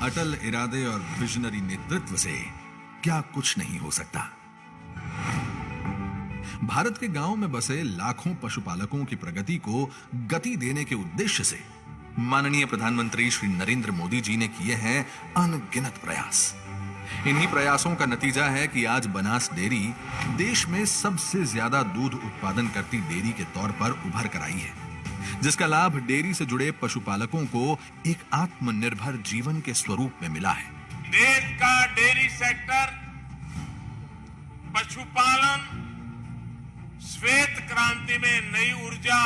अटल इरादे और विजनरी नेतृत्व से क्या कुछ नहीं हो सकता। भारत के गांव में बसे लाखों पशुपालकों की प्रगति को गति देने के उद्देश्य से माननीय प्रधानमंत्री श्री नरेंद्र मोदी जी ने किए हैं अनगिनत प्रयास। इन्हीं प्रयासों का नतीजा है कि आज बनास डेयरी देश में सबसे ज्यादा दूध उत्पादन करती डेयरी के तौर पर उभर कर आई है, जिसका लाभ डेयरी से जुड़े पशुपालकों को एक आत्मनिर्भर जीवन के स्वरूप में मिला है। देश का डेयरी सेक्टर पशुपालन श्वेत क्रांति में नई ऊर्जा,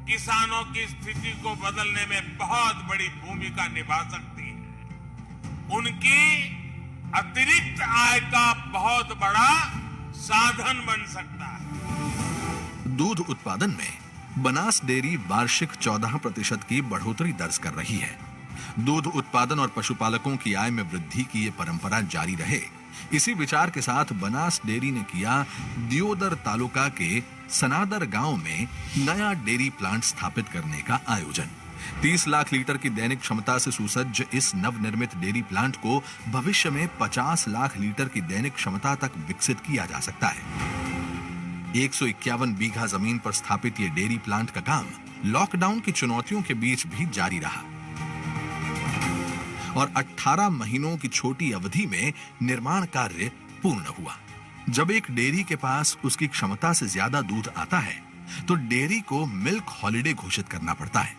किसानों की स्थिति को बदलने में बहुत बड़ी भूमिका निभा सकती है। उनकी अतिरिक्त आय का बहुत बड़ा साधन बन सकता है। दूध उत्पादन में बनास डेयरी वार्षिक 14% की बढ़ोतरी दर्ज कर रही है। दूध उत्पादन और पशुपालकों की आय में वृद्धि की ये परंपरा जारी रहे, इसी विचार के साथ बनास डेयरी ने किया दियोदर तालुका के सनादर गांव में नया डेयरी प्लांट स्थापित करने का आयोजन। 30 लाख लीटर की दैनिक क्षमता से सुसज्ज इस नवनिर्मित डेयरी प्लांट को भविष्य में 50 लाख लीटर की दैनिक क्षमता तक विकसित किया जा सकता है। 151 बीघा जमीन पर स्थापित ये डेयरी प्लांट का काम लॉकडाउन की चुनौतियों के बीच भी जारी रहा और 18 महीनों की छोटी अवधि में निर्माण कार्य पूर्ण हुआ। जब एक डेयरी के पास उसकी क्षमता से ज्यादा दूध आता है तो डेयरी को मिल्क हॉलिडे घोषित करना पड़ता है,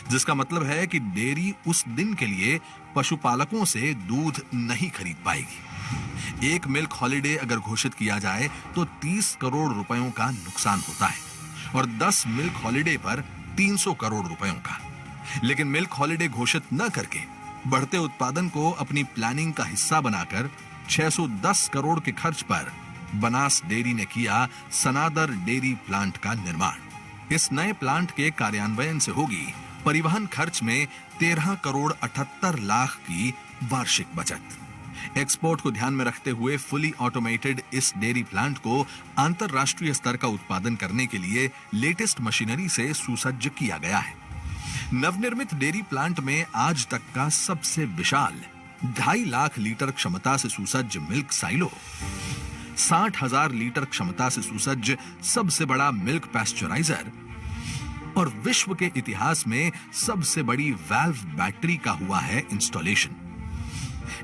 जिसका मतलब है कि डेयरी उस दिन के लिए पशुपालकों से दूध नहीं खरीद पाएगी। एक मिल्क हॉलिडे अगर घोषित किया जाए तो 30 करोड़ रुपयों का नुकसान होता है और 10 मिल्क हॉलिडे पर 300 करोड़ रुपयों का। लेकिन मिल्क हॉलिडे घोषित न करके बढ़ते उत्पादन को अपनी प्लानिंग का हिस्सा बनाकर 610 करोड़ के खर्च पर बनास डेयरी ने किया सनादर डेयरी प्लांट का निर्माण। इस नए प्लांट के कार्यान्वयन से होगी परिवहन खर्च में 13 करोड़ 78 लाख की वार्षिक बचत। एक्सपोर्ट को ध्यान में रखते हुए फुली ऑटोमेटेड इस डेयरी प्लांट को अंतरराष्ट्रीय स्तर का उत्पादन करने के लिए लेटेस्ट मशीनरी से सुसज्ज किया गया है। नवनिर्मित डेयरी प्लांट में आज तक का सबसे विशाल 2.5 लाख लीटर क्षमता से सुसज्ज मिल्क साइलो, 60,000 लीटर क्षमता से सुसज्ज सबसे बड़ा मिल्क पैस्चराइजर और विश्व के इतिहास में सबसे बड़ी वाल्व बैटरी का हुआ है इंस्टॉलेशन।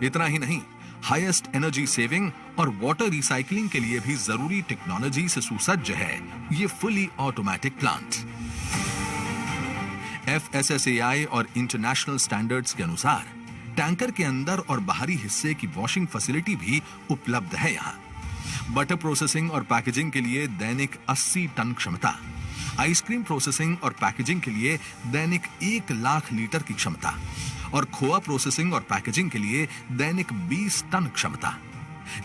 इतना ही नहीं, हाईएस्ट एनर्जी सेविंग और वाटर रिसाइकलिंग के लिए भी जरूरी टेक्नोलॉजी से सुसज्ज है ये फुली ऑटोमेटिक प्लांट। FSSAI और इंटरनेशनल स्टैंडर्ड्स के अनुसार टैंकर के अंदर और बाहरी हिस्से की वॉशिंग फैसिलिटी भी उपलब्ध है यहाँ। बटर प्रोसेसिंग और पैकेजिंग के लिए दैनिक 80 टन क्षमता, आइसक्रीम प्रोसेसिंग और पैकेजिंग के लिए दैनिक 1 लाख लीटर की क्षमता और खोआ प्रोसेसिंग और पैकेजिंग के लिए दैनिक 20 टन क्षमता।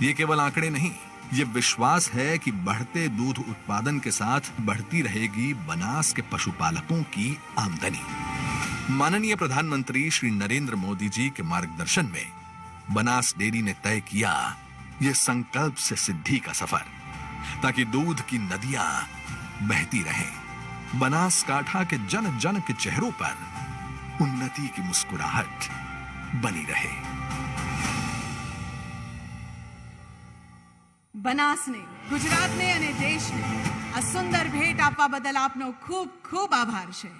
ये केवल आंकड़े नहीं, ये विश्वास है कि बढ़ते दूध उत्पादन के साथ बढ़ती रहेगी बनास के पशुपालकों की आमदनी। माननीय प्रधानमंत्री श्री नरेंद्र मोदी जी के मार्गदर्शन में बनास डेयरी ने तय किया ये संकल्प से सिद्धि का सफर, ताकि दूध की नदियां बहती रहें। बनासकांठा के जन जन के चेहरों पर उन्नति की मुस्कुराहट बनी रहे। બનાસને, ગુજરાતને અને દેશને આ સુંદર ભેટ આપવા બદલ આપનો ખૂબ ખૂબ આભાર છે।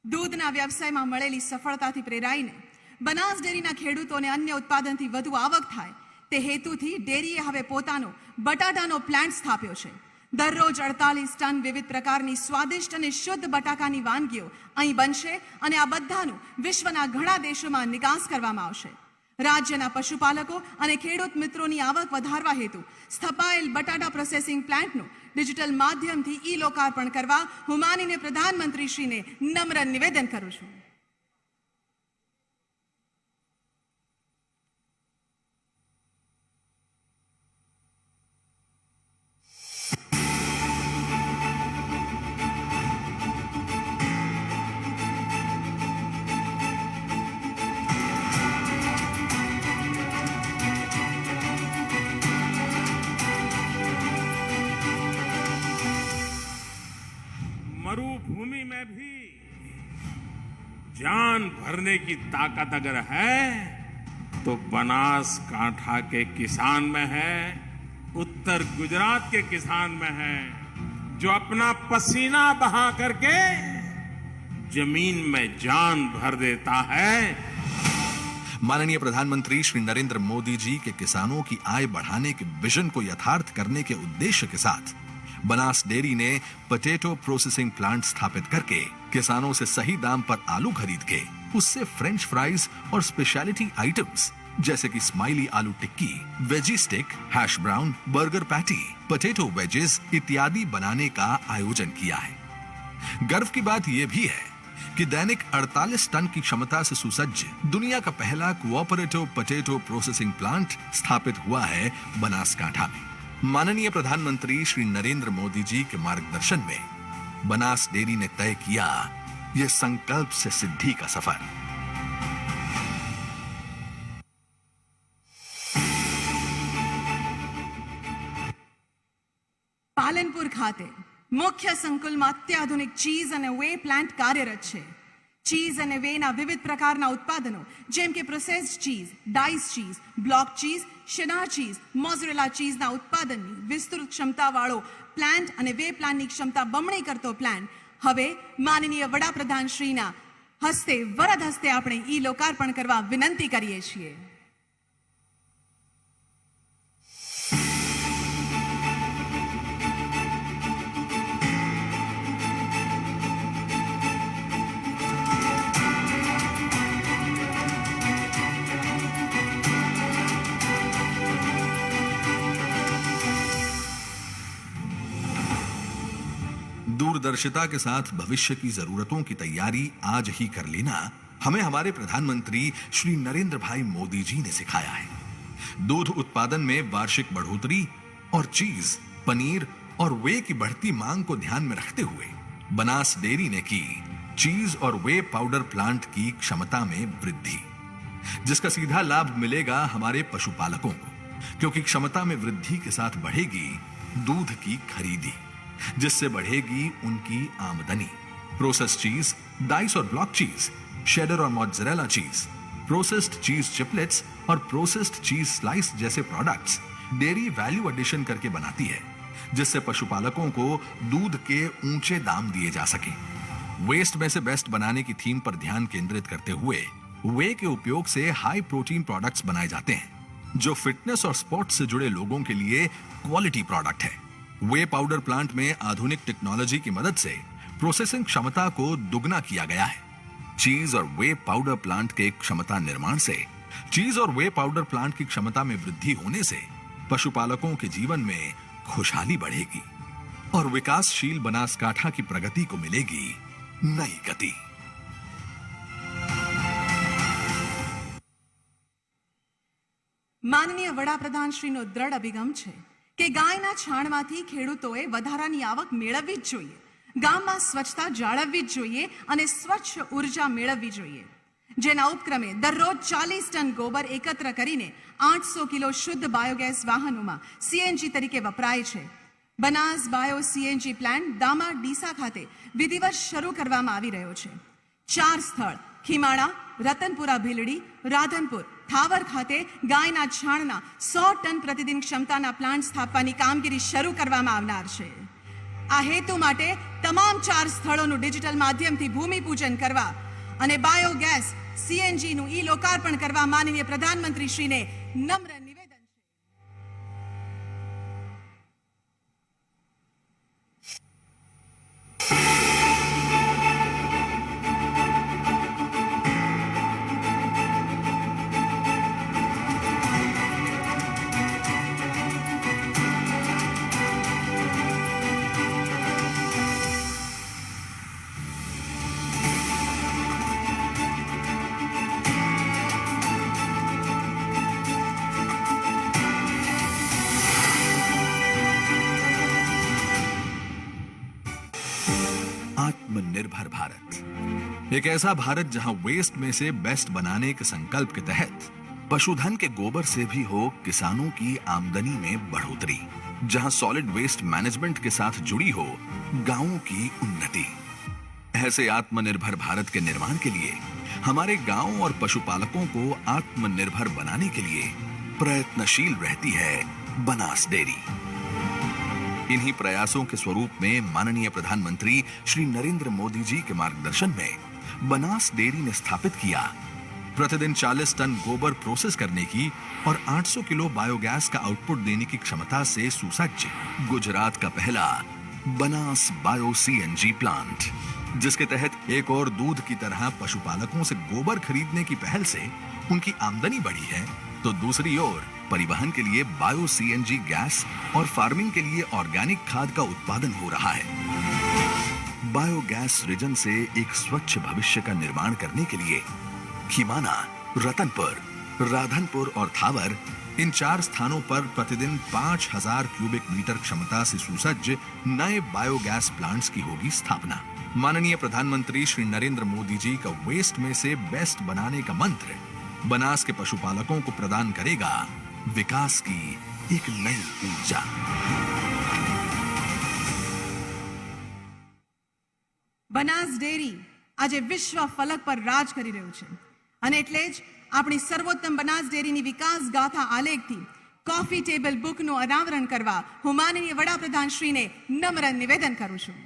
દૂધના વ્યવસાયમાં મળેલી સફળતાથી પ્રેરાઈને બનાસ ડેરીના ખેડૂતોને અન્ય ઉત્પાદનથી વધુ આવક થાય તે હેતુથી ડેરીએ હવે પોતાનો બટાટાનો પ્લાન્ટ સ્થાપ્યો છે। દરરોજ 48 ટન વિવિધ પ્રકારની સ્વાદિષ્ટ અને શુદ્ધ બટાકાની વાનગીઓ અહીં બનશે અને આ બધાનું વિશ્વના ઘણા દેશોમાં નિકાસ કરવામાં આવશે। રાજ્યના પશુપાલકો અને ખેડૂત મિત્રોની આવક વધારવા હેતુ સ્થપાયેલ બટાટા પ્રોસેસિંગ પ્લાન્ટનું ડિજિટલ માધ્યમથી ઈ લોકાર્પણ કરવા હું માનનીય પ્રધાનમંત્રીશ્રીને નમ્ર નિવેદન કરું છું। मरुभूमि में भी जान भरने की ताकत अगर है तो बनासकांठा के किसान में है, उत्तर गुजरात के किसान में है, जो अपना पसीना बहा करके जमीन में जान भर देता है। माननीय प्रधानमंत्री श्री नरेंद्र मोदी जी के किसानों की आय बढ़ाने के विजन को यथार्थ करने के उद्देश्य के साथ बनास डेयरी ने पोटैटो प्रोसेसिंग प्लांट स्थापित करके किसानों से सही दाम पर आलू खरीद के उससे फ्रेंच फ्राइज और स्पेशलिटी आइटम्स जैसे कि smiley aloo tikki, veggie stick, hash brown, burger patty, potato wedges इत्यादि बनाने का आयोजन किया है। गर्व की बात यह भी है कि दैनिक 48 टन की क्षमता से सुसज्ज दुनिया का पहला कोऑपरेटिव पोटैटो प्रोसेसिंग प्लांट स्थापित हुआ है बनासकांठा में। माननीय प्रधानमंत्री श्री नरेंद्र मोदी जी के मार्गदर्शन में बनास डेयरी ने तय किया यह संकल्प से सिद्धि का सफर। પાલનપુર ખાતે મુખ્ય સંકુલમાં અત્યાધુનિક ચીઝ અને વે પ્લાન્ટ કાર્યરત છે। ચીઝ અને વેના વિવિધ પ્રકારના ઉત્પાદનો જેમ કે processed cheese, dice cheese, block cheese, શેનાર ચીઝ, મોઝરેલા ચીઝના ઉત્પાદનની વિસ્તૃત ક્ષમતાવાળો પ્લાન્ટ અને વે પ્લાન્ટની ક્ષમતા બમણી કરતો પ્લાન્ટ હવે માનનીય વડાપ્રધાન શ્રીના હસ્તે વરદ હસ્તે આપણે ઈ લોકાર્પણ કરવા વિનંતી કરીએ છીએ। दूरदर्शिता के साथ भविष्य की जरूरतों की तैयारी आज ही कर लेना हमें हमारे प्रधानमंत्री श्री नरेंद्र भाई मोदी जी ने सिखाया है। दूध उत्पादन में वार्षिक बढ़ोतरी और चीज, पनीर और वे की बढ़ती मांग को ध्यान में रखते हुए बनास डेयरी ने की चीज और वे पाउडर प्लांट की क्षमता में वृद्धि, जिसका सीधा लाभ मिलेगा हमारे पशुपालकों को, क्योंकि क्षमता में वृद्धि के साथ बढ़ेगी दूध की खरीदी, जिससे बढ़ेगी उनकी आमदनी। प्रोसेस्ड चीज, डाइस और ब्लॉक चीज, शेडर और मोज़रेला चीज, प्रोसेस्ड चीज चिपलेट्स और प्रोसेस्ड चीज स्लाइस जैसे प्रोडक्ट्स डेयरी वैल्यू एडिशन करके बनाती है, जिससे पशुपालकों को दूध के ऊंचे दाम दिए जा सके। वेस्ट में से बेस्ट बनाने की थीम पर ध्यान केंद्रित करते हुए वे के उपयोग से हाई प्रोटीन प्रोडक्ट्स बनाए जाते हैं, जो फिटनेस और स्पोर्ट्स से जुड़े लोगों के लिए क्वालिटी प्रोडक्ट है। वे पाउडर प्लांट में आधुनिक टेक्नोलॉजी की मदद से प्रोसेसिंग क्षमता को दुगना किया गया है। चीज और वे पाउडर प्लांट के क्षमता निर्माण से चीज और वे पाउडर प्लांट की क्षमता में वृद्धि होने से पशुपालकों के जीवन में खुशहाली बढ़ेगी और विकासशील बनासकांठा की प्रगति को मिलेगी नई गति। માનનીય વડાપ્રધાન શ્રીનો દ્રઢ અભિગમ છે કે ગાયના છાણમાંથી ખેડૂતોએ વધારાની આવક મેળવવી જ જોઈએ, ગામમાં સ્વચ્છતા જાળવવી જ જોઈએ અને સ્વચ્છ ઉર્જા મેળવવી જોઈએ, જેના ઉપક્રમે દરરોજ 40 ટન ગોબર એકત્ર કરીને 800 કિલો શુદ્ધ બાયોગેસ વાહનોમાં સીએનજી તરીકે વપરાય છે। Banas bio CNG plant Dama Deesa ખાતે વિધિવત શરૂ કરવામાં આવી રહ્યો છે। 4 સ્થળ ખીમાણા, રતનપુરા ભીલડી, રાધનપુર, થાવર ખાતે ગાયના છાણના 100 ટન પ્રતિદિન ક્ષમતાના પ્લાન્ટ સ્થાપવાની કામગીરી શરૂ કરવામાં આવનાર છે। આ હેતુ માટે તમામ 4 સ્થળોનું ડિજિટલ માધ્યમથી ભૂમિપૂજન કરવા અને બાયોગેસ સીએનજીનું ઈ લોકાર્પણ કરવા માનનીય પ્રધાનમંત્રી શ્રીને નમ્ર નિવેદન છે। आत्मनिर्भर भारत, एक ऐसा भारत जहां वेस्ट में से बेस्ट बनाने के संकल्प के तहत पशुधन के गोबर से भी हो किसानों की आमदनी में बढ़ोतरी, जहां सॉलिड वेस्ट मैनेजमेंट के साथ जुड़ी हो गांवों की उन्नति, ऐसे आत्मनिर्भर भारत के निर्माण के लिए हमारे गांव और पशुपालकों को आत्मनिर्भर बनाने के लिए प्रयत्नशील रहती है बनास डेयरी। इन्हीं प्रयासों के स्वरूप में माननीय प्रधानमंत्री श्री नरेंद्र मोदी जी के मार्गदर्शन में बनास डेयरी ने स्थापित किया प्रतिदिन 40 टन गोबर प्रोसेस करने की और 800 किलो बायोगैस का आउटपुट देने की क्षमता से सुसज्ज गुजरात का पहला बनास बायो सीएनजी प्लांट, जिसके तहत एक और दूध की तरह पशुपालकों से गोबर खरीदने की पहल से उनकी आमदनी बढ़ी है, तो दूसरी ओर परिवहन के लिए बायो सीएनजी गैस और फार्मिंग के लिए ऑर्गेनिक खाद का उत्पादन हो रहा है। बायोगैस सृजन से एक स्वच्छ भविष्य का निर्माण करने के लिए खीमाना, रतनपुर, राधनपुर और थावर इन 4 स्थानों पर प्रतिदिन 5000 क्यूबिक मीटर क्षमता से सुसज्ज नए बायोगैस प्लांट्स की होगी स्थापना। माननीय प्रधानमंत्री श्री नरेंद्र मोदी जी का वेस्ट में से बेस्ट बनाने का मंत्र बनास के पशुपालकों को प्रदान करेगा विकास की एक नई ऊर्जा। બનાસ ડેરી આજે વિશ્વ ફલક પર રાજ કરી રહ્યું છે અને એટલે જ આપણી સર્વોત્તમ બનાસ ડેરીની વિકાસ ગાથા આલેખથી કોફી ટેબલ બુકનું અનાવરણ કરવા હું માનનીય વડાપ્રધાન શ્રીને નમ્ર નિવેદન કરું છું।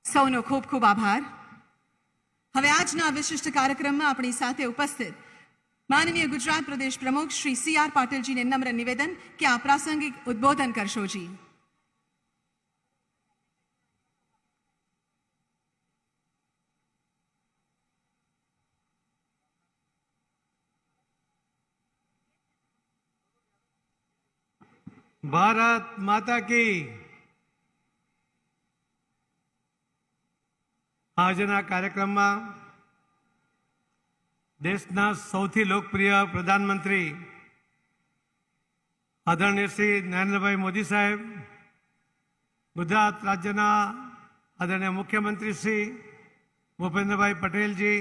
સૌનો ખૂબ ખૂબ આભાર। હવે આજના વિશિષ્ટ કાર્યક્રમમાં આપણી સાથે ઉપસ્થિત માનનીય ગુજરાત પ્રદેશ પ્રમુખ શ્રી CR પાટીલજીને નમ્ર નિવેદન કે આ પ્રાસંગિક ઉદ્બોધન કરશોજી। ભારત માતા કી। આજના કાર્યક્રમમાં દેશના સૌથી લોકપ્રિય પ્રધાનમંત્રી આદરણીય શ્રી નરેન્દ્રભાઈ મોદી સાહેબ, ગુજરાત રાજ્યના આદરણીય મુખ્યમંત્રી શ્રી ભૂપેન્દ્રભાઈ પટેલજી,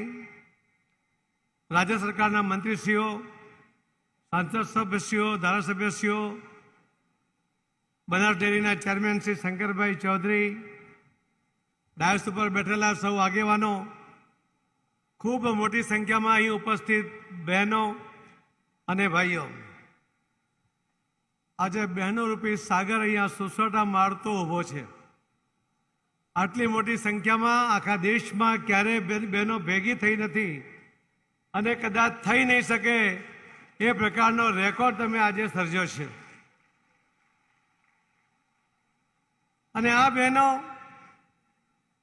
રાજ્ય સરકારના મંત્રીશ્રીઓ, સાંસદ સભ્યશ્રીઓ, ધારાસભ્યશ્રીઓ, બનાસ ડેરીના ચેરમેન શ્રી શંકરભાઈ ચૌધરી, ડાયસ ઉપર બેઠેલા સૌ આગેવાનો, ખૂબ મોટી સંખ્યામાં અહીં ઉપસ્થિત બહેનો અને ભાઈઓ, આજે બહેનો રૂપી સાગર અહીંયા સુસોટા મારતો ઊભો છે। આટલી મોટી સંખ્યામાં આખા દેશમાં ક્યારેય બહેનો ભેગી થઈ નથી અને કદાચ થઈ નહીં શકે એ પ્રકારનો રેકોર્ડ તમે આજે સર્જ્યો છે। અને આ બહેનો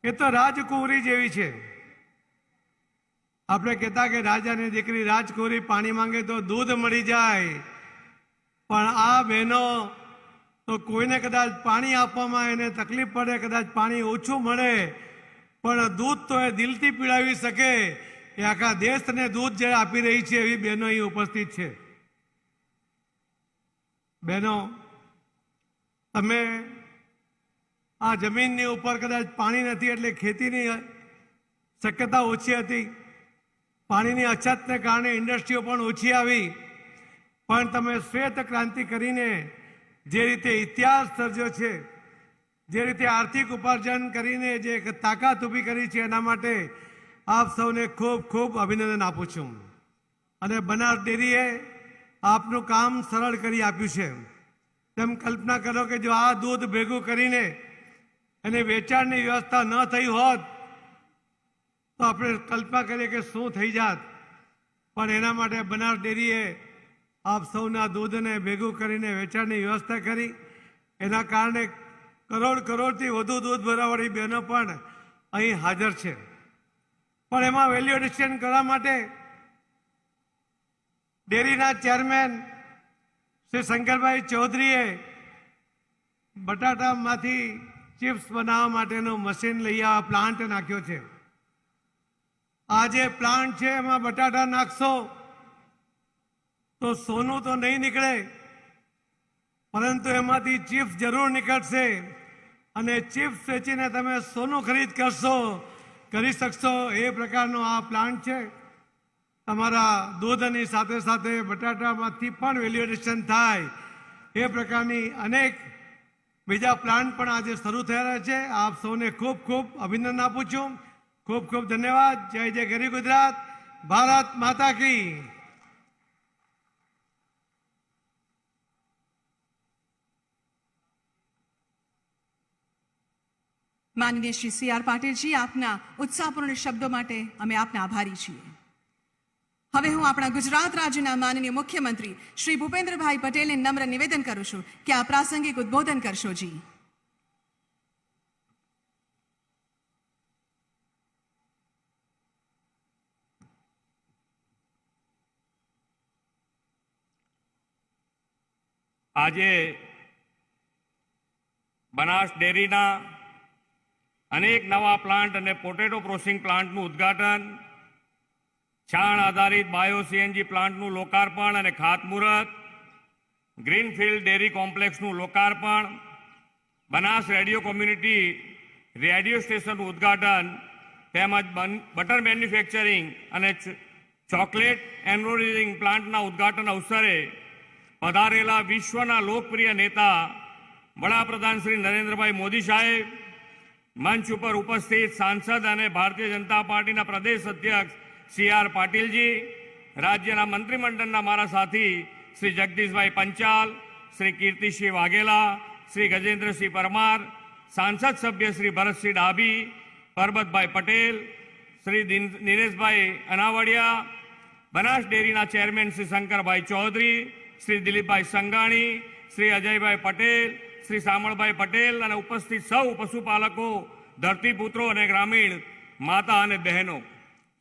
એ તો રાજકુંવરી જેવી છે। આપણે કહેતા કે રાજાની દીકરી રાજકુંવરી પાણી માંગે તો દૂધ મળી જાય, પણ આ બહેનો તો કોઈને કદાચ પાણી આપવામાં એને તકલીફ પડે, કદાચ પાણી ઓછું મળે, પણ દૂધ તો એ દિલથી પીડાવી શકે એ આખા દેશને દૂધ જે આપી રહી છે એવી બહેનો અહીં ઉપસ્થિત છે। બહેનો, તમે આ જમીનની ઉપર કદાચ પાણી નથી એટલે ખેતીની શક્યતા ઓછી હતી, પાણીની અછતને કારણે ઇન્ડસ્ટ્રીઓ પણ ઓછી આવી, પણ તમે શ્વેત ક્રાંતિ કરીને જે રીતે ઇતિહાસ સર્જ્યો છે, જે રીતે આર્થિક ઉપાર્જન કરીને જે તાકાત ઊભી કરી છે, એના માટે આપ સૌને ખૂબ ખૂબ અભિનંદન આપું છું। અને બનાસ ડેરીએ આપનું કામ સરળ કરી આપ્યું છે। તેમ કલ્પના કરો કે જો આ દૂધ ભેગું કરીને એને વેચાણની વ્યવસ્થા ન થઈ હોત તો આપણે કલ્પના કરીએ કે શું થઈ જાત, પણ એના માટે બનાસ ડેરીએ આપ સૌના દૂધને ભેગું કરીને વેચાણની વ્યવસ્થા કરી। એના કારણે કરોડથી વધુ દૂધ ભરાવાળી બહેનો પણ અહીં હાજર છે। પણ એમાં વેલ્યુ એડિશન કરવા માટે ડેરીના ચેરમેન શ્રી શંકરભાઈ ચૌધરીએ બટાટામાંથી ચિપ્સ બનાવવા માટેનું મશીન લઈ આવવા પ્લાન્ટ નાખ્યો છે. આ જે પ્લાન્ટ છે એમાં બટાટા નાખશો તો સોનું તો નહીં નીકળે, પરંતુ એમાંથી ચિપ્સ જરૂર નીકળશે અને ચિપ્સ વેચીને તમે સોનું કરી શકશો એ પ્રકારનો આ પ્લાન્ટ છે. તમારા દૂધની સાથે સાથે બટાટામાંથી પણ વેલ્યુ એડિશન થાય એ પ્રકારની અનેક બીજા પ્લાન્ટ પણ આજે શરૂ થયા છે. આપ સૌને ખૂબ ખૂબ અભિનંદન આપું છું. ખૂબ ખૂબ ધન્યવાદ. જય જય ગરી ગુજરાત. ભારત માતા કી. માનનીય શ્રી CR પાટીલજી, આપના ઉત્સાહપૂર્ણ શબ્દો માટે અમે આપના આભારી છીએ. હવે હું આપણા ગુજરાત રાજ્યના માનનીય મુખ્યમંત્રી શ્રી ભૂપેન્દ્રભાઈ પટેલને નમ્ર નિવેદન કરું છું કે આ પ્રાસંગિક ઉદ્બોધન કરશો. જી. આજે બનાસ ડેરીના અનેક નવા પ્લાન્ટ અને પોટેટો પ્રોસેસિંગ પ્લાન્ટનું ઉદ્ઘાટન, છાણ આધારિત બાયો CNG પ્લાન્ટનું લોકાર્પણ અને ખાતમુહૂર્ત, ગ્રીનફિલ્ડ ડેરી કોમ્પ્લેક્સનું લોકાર્પણ, બનાસ રેડિયો કોમ્યુનિટી રેડિયો સ્ટેશનનું ઉદ્ઘાટન તેમજ બટર મેન્યુફેક્ચરિંગ અને ચોકલેટ એન્રોલિંગ પ્લાન્ટના ઉદ્ઘાટન અવસરે પધારેલા વિશ્વના લોકપ્રિય નેતા વડાપ્રધાન શ્રી નરેન્દ્રભાઈ મોદી સાહેબ, મંચ ઉપર ઉપસ્થિત સાંસદ અને ભારતીય જનતા પાર્ટીના પ્રદેશ અધ્યક્ષ CR પાટીલજી, રાજ્યના મંત્રીમંડળના મારા સાથી શ્રી જગદીશભાઈ પંચાલ, શ્રી કીર્તિસિંહ વાઘેલા, શ્રી ગજેન્દ્રસિંહ પરમાર, સાંસદ સભ્ય શ્રી ભરતસિંહ ડાભી, પરબતભાઈ પટેલ, શ્રી દિનેશભાઈ અનાવડિયા, બનાસ ડેરીના ચેરમેન શ્રી શંકરભાઈ ચૌધરી, શ્રી દિલીપભાઈ સંઘાણી, શ્રી અજયભાઈ પટેલ, શ્રી શામળભાઈ પટેલ અને ઉપસ્થિત સૌ પશુપાલકો, ધરતીપુત્રો અને ગ્રામીણ માતા અને બહેનો,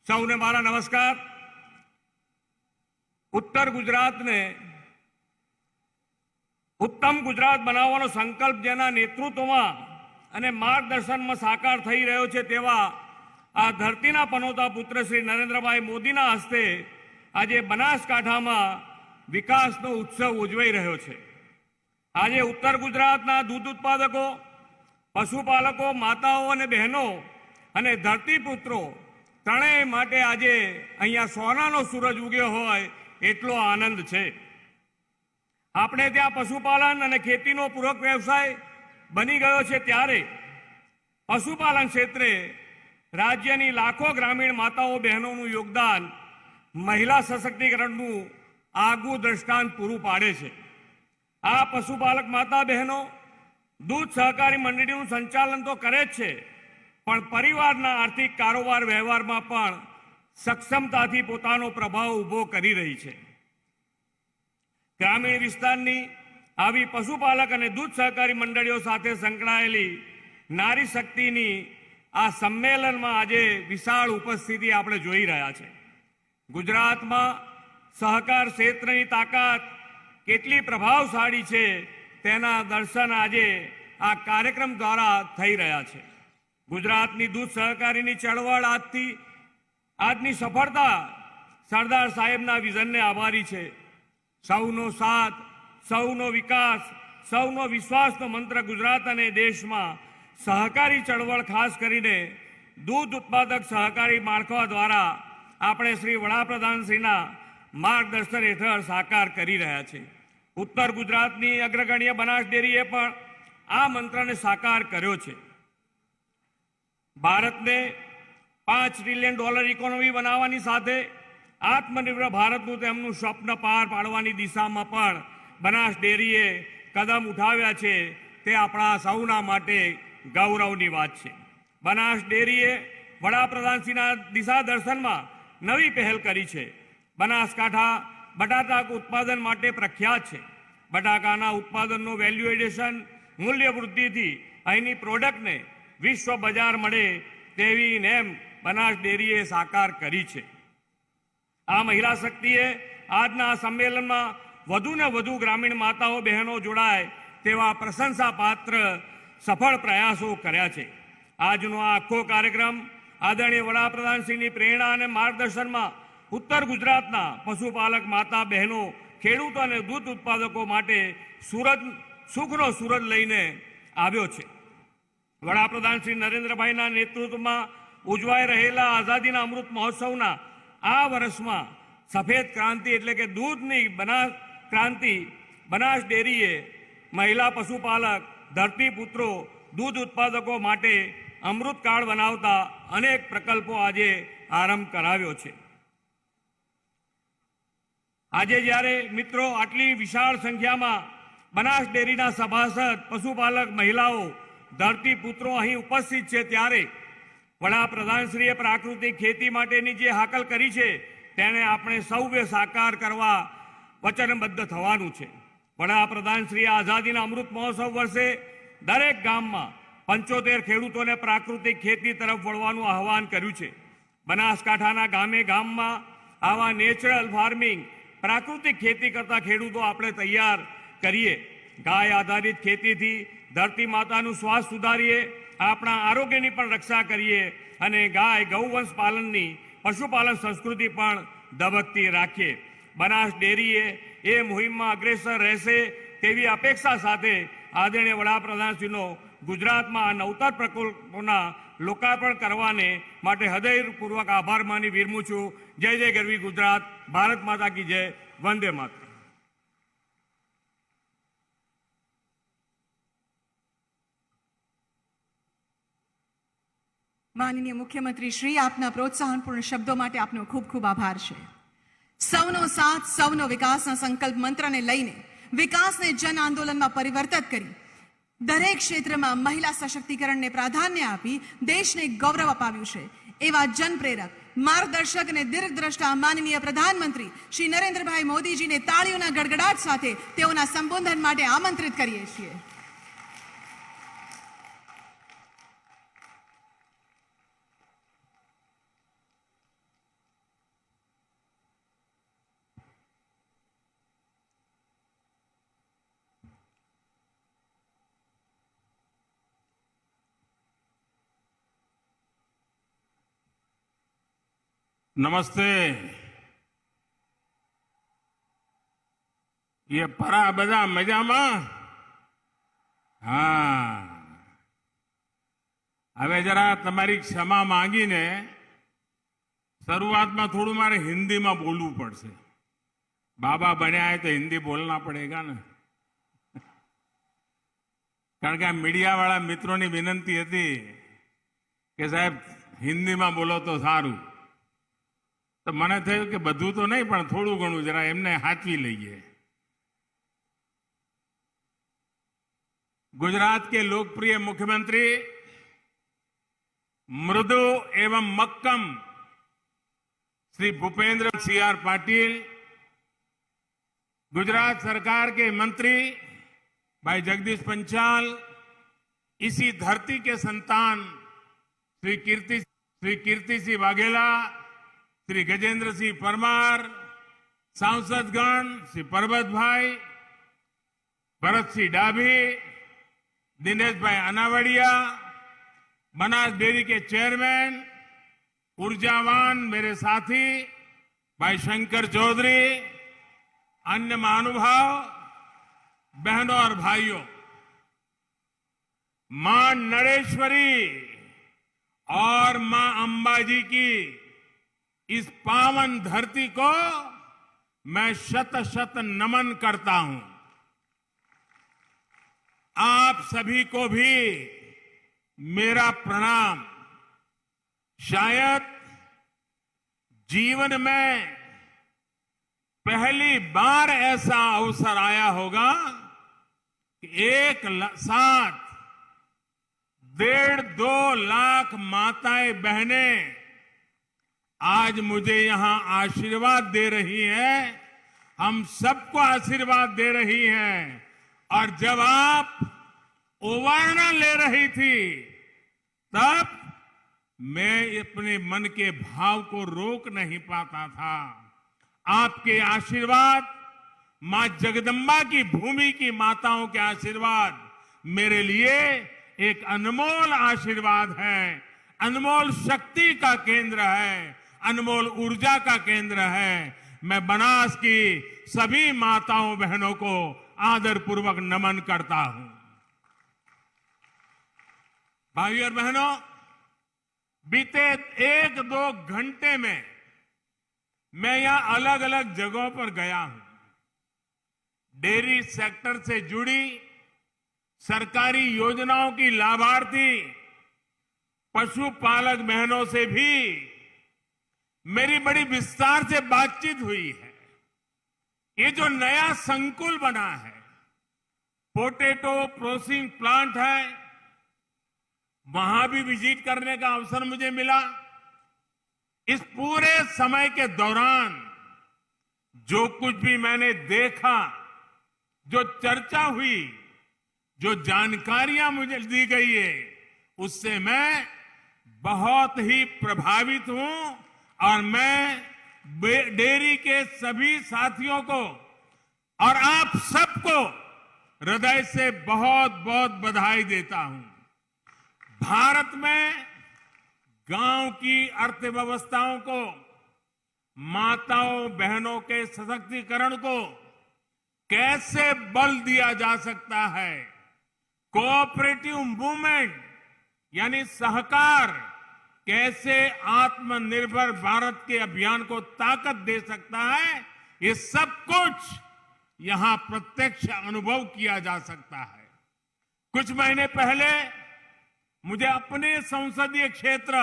સૌને મારા નમસ્કાર. ઉત્તર ગુજરાતને ઉત્તમ ગુજરાત બનાવવાનો સંકલ્પ જેના નેતૃત્વમાં અને માર્ગદર્શનમાં સાકાર થઈ રહ્યો છે તેવા આ ધરતીના પનોતા પુત્ર શ્રી નરેન્દ્રભાઈ મોદીના હસ્તે આજે બનાસકાંઠામાં વિકાસનો ઉત્સવ ઉજવાઈ રહ્યો છે. આજે ઉત્તર ગુજરાતના દૂધ ઉત્પાદકો, પશુપાલકો, માતાઓ અને બહેનો અને ધરતીપુત્રો ત્રણેય માટે આજે અહીંયા સોનાનો સૂરજ ઉગ્યો હોય એટલો આનંદ છે. આપણે ત્યાં પશુપાલન અને ખેતીનો પૂરક વ્યવસાય બની ગયો છે ત્યારે પશુપાલન ક્ષેત્રે રાજ્યની લાખો ગ્રામીણ માતાઓ બહેનોનું યોગદાન મહિલા સશક્તિકરણનું આગવું દ્રષ્ટાંત પૂરું પાડે છે. આ પશુપાલક માતા બહેનો દૂધ સહકારી મંડળીનું સંચાલન તો કરે જ છે, પણ પરિવારના આર્થિક કારોબાર વ્યવહારમાં પણ સક્ષમતાથી પોતાનો પ્રભાવ ઊભો કરી રહી છે. ગ્રામીણ વિસ્તારની આવી પશુપાલક અને દૂધ સહકારી મંડળીઓ સાથે સંકળાયેલી નારી શક્તિની આ સંમેલનમાં આજે વિશાળ ઉપસ્થિતિ આપણે જોઈ રહ્યા છે. ગુજરાતમાં સહકાર ક્ષેત્રની તાકાત કેટલી પ્રભાવશાળી છે તેના દર્શન આજે આ કાર્યક્રમ દ્વારા થઈ રહ્યા છે. ગુજરાતની દૂધ સહકારીની ચળવળ આજની સફળતા સરદાર સાહેબના વિઝનને આભારી છે. સૌનો સાથ, સૌનો વિકાસ, સૌનો વિશ્વાસનો મંત્ર ગુજરાત અને દેશમાં સહકારી ચળવળ ખાસ કરીને દૂધ ઉત્પાદક સહકારી માળખા દ્વારા આપણે શ્રી વડાપ્રધાનશ્રીના માર્ગદર્શન હેઠળ સાકાર કરી રહ્યા છે. ઉત્તર ગુજરાતની અગ્રગણ્ય બનાસ ડેરીએ પણ આ મંત્રને સાકાર કર્યો છે. ભારતને $5 ટ્રિલિયન ઇકોનોમી બનાવવાની સાથે આત્મનિર્ભર ભારતનું તેમનું સ્વપ્ન પાર પાડવાની દિશામાં પણ બનાસ ડેરીએ કદમ ઉઠાવ્યા છે. તે આપણા સૌના માટે ગૌરવની વાત છે. બનાસ ડેરીએ વડાપ્રધાનશ્રીના દિશા દર્શનમાં નવી પહેલ કરી છે. બનાસકાંઠા બટાટા ઉત્પાદન માટે પ્રખ્યાત છે. બટાકાના ઉત્પાદનનો વેલ્યુ એડિશન મૂલ્ય વૃદ્ધિથી અહીંની પ્રોડક્ટને વિશ્વ બજાર મળે તેવી નેમ બનાસ ડેરીએ સાકાર કરી છે. આ મહિલા શક્તિએ આજના આ સંમેલનમાં વધુ ને વધુ ગ્રામીણ માતાઓ બહેનો જોડાય તેવા પ્રશંસાપાત્ર સફળ પ્રયાસો કર્યા છે. આજનો આ આખો કાર્યક્રમ આદરણીય વડાપ્રધાનશ્રીની પ્રેરણા અને માર્ગદર્શનમાં ઉત્તર ગુજરાતના પશુપાલક માતા બહેનો, ખેડૂતો અને દૂધ ઉત્પાદકો માટે સુખનો સુરજ લઈને આવ્યો છે. વડાપ્રધાન શ્રી નરેન્દ્રભાઈના નેતૃત્વમાં ઉજવાઈ રહેલા આઝાદીના અમૃત મહોત્સવના આ વર્ષમાં સફેદ ક્રાંતિ એટલે કે દૂધની ક્રાંતિ બનાસ ડેરીએ મહિલા પશુપાલક, ધરતીપુત્રો, દૂધ ઉત્પાદકો માટે અમૃતકાળ બનાવતા અનેક પ્રકલ્પો આજે આરંભ કરાવ્યો છે. આજે જ્યારે મિત્રો આટલી વિશાળ સંખ્યામાં બનાસ ડેરીના સભાસદ, પશુપાલક મહિલાઓ, ધરતીપુત્રો અહીં ઉપસ્થિત છે, ત્યારે વડાપ્રધાનશ્રીએ પ્રાકૃતિક ખેતી માટેની જે હાકલ કરી છે તેને આપણે સૌએ સાકાર કરવા વચનબદ્ધ થવાનું છે. વડાપ્રધાનશ્રીએ આઝાદીના અમૃત મહોત્સવ વર્ષે દરેક ગામમાં 75 ખેડૂતોને પ્રાકૃતિક ખેતી તરફ વળવાનું આહવાન કર્યું છે. બનાસકાંઠાના ગામે ગામમાં આવા નેચરલ ફાર્મિંગ, પ્રાકૃતિક ખેતી કરતા ખેડૂતો આપણે તૈયાર કરીએ. ગાય આધારિત ખેતીથી ધરતી માતાનું સ્વાસ્થ્ય સુધારીએ, આપણા આરોગ્યની પણ રક્ષા કરીએ અને ગાય ગૌવંશ પાલનની, પશુપાલન સંસ્કૃતિ પણ ધબકતી રાખીએ. બનાસ ડેરીએ એ મુહિમમાં અગ્રેસર રહેશે તેવી અપેક્ષા સાથે આદરણીય વડાપ્રધાનશ્રીનો ગુજરાતમાં આ નવતર પ્રકલ્પોના લોકાર્પણ કરવાને માટે હૃદયપૂર્વક આભાર માની વિરમું છું. જય જય ગરવી ગુજરાત, ભારત માતા કી જય, વંદે માતરમ. માનનીય મુખ્યમંત્રી શ્રી, આપના પ્રોત્સાહનપૂર્ણ શબ્દો માટે આપનો ખૂબ ખૂબ આભાર છે. સૌનો સાથ, સૌનો વિકાસના સંકલ્પ મંત્રને લઈને વિકાસને જન આંદોલનમાં પરિવર્તિત કરી દરેક ક્ષેત્રમાં મહિલા સશક્તિકરણને પ્રાધાન્ય આપી દેશને ગૌરવ અપાવ્યું છે. એવા જનપ્રેરક, માર્ગદર્શક અને દીર્ઘદ્રષ્ટા માનનીય પ્રધાનમંત્રી શ્રી નરેન્દ્રભાઈ મોદીજીને તાળીઓના ગડગડાટ સાથે તેઓના સંબોધન માટે આમંત્રિત કરીએ છીએ. नमस्ते. ये परा बजा मजामा? हाँ, હવે જરા તમારી ક્ષમા માંગીને શરૂઆતમાં થોડું મારે હિન્દીમાં બોલવું પડશે. બાબા બન્યા હે તો હિન્દી બોલના પડેગા ને, કારણ કે આ મીડિયાવાળા મિત્રોની વિનંતી હતી કે સાહેબ હિન્દીમાં બોલો તો સારું. તો મને થયું કે બધું તો નહીં પણ થોડું ઘણું જરા એમને હાચવી લઈએ. गुजरात के लोकप्रिय मुख्यमंत्री मृदु एवं मक्कम श्री भूपेंद्र सिंह पाटिल, गुजरात सरकार के मंत्री भाई जगदीश पंचाल, इसी धरती के संतान श्री कीर्ति सिंह वाघेला, श्री गजेंद्र सिंह परमार, सांसदगण श्री परबत भाई, भरत सिंह डाभी, दिनेश भाई अनावड़िया, बनास डेयरी के चेयरमैन, ऊर्जावान मेरे साथी भाई शंकर चौधरी, अन्य महानुभाव, बहनों और भाइयों, मां नरेश्वरी और मां अंबाजी की इस पावन धरती को मैं शत शत नमन करता हूं. आप सभी को भी मेरा प्रणाम. शायद जीवन में पहली बार ऐसा अवसर आया होगा कि एक साथ 1.5-2 लाख माताएं बहनें आज मुझे यहां आशीर्वाद दे रही हैं, हम सबको आशीर्वाद दे रही हैं. और जब आप ओवारना ले रही थी तब मैं अपने मन के भाव को रोक नहीं पाता था. आपके आशीर्वाद, मां जगदम्बा की भूमि की माताओं के आशीर्वाद मेरे लिए एक अनमोल आशीर्वाद है, अनमोल शक्ति का केंद्र है, अनमोल ऊर्जा का केंद्र है। मैं बनास की सभी माताओं बहनों को आदरपूर्वक नमन करता हूं। भाइयों और बहनों, बीते 1-2 घंटे में मैं यहां अलग अलग जगहों पर गया हूं। डेयरी सेक्टर से जुड़ी सरकारी योजनाओं की लाभार्थी पशुपालक बहनों से भी मेरी बड़ी विस्तार से बातचीत हुई है। ये जो नया संकुल बना है, पोटैटो प्रोसेसिंग प्लांट है, वहां भी विजिट करने का अवसर मुझे मिला। इस पूरे समय के दौरान जो कुछ भी मैंने देखा, जो चर्चा हुई, जो जानकारियां मुझे दी गई है, उससे मैं बहुत ही प्रभावित हूं और मैं डेयरी के सभी साथियों को और आप सबको हृदय से बहुत बहुत बधाई देता हूं। भारत में गांव की अर्थव्यवस्थाओं को, माताओं बहनों के सशक्तिकरण को कैसे बल दिया जा सकता है, कोऑपरेटिव मूवमेंट यानी सहकार कैसे आत्मनिर्भर भारत के अभियान को ताकत दे सकता है, ये सब कुछ यहां प्रत्यक्ष अनुभव किया जा सकता है। कुछ महीने पहले मुझे अपने संसदीय क्षेत्र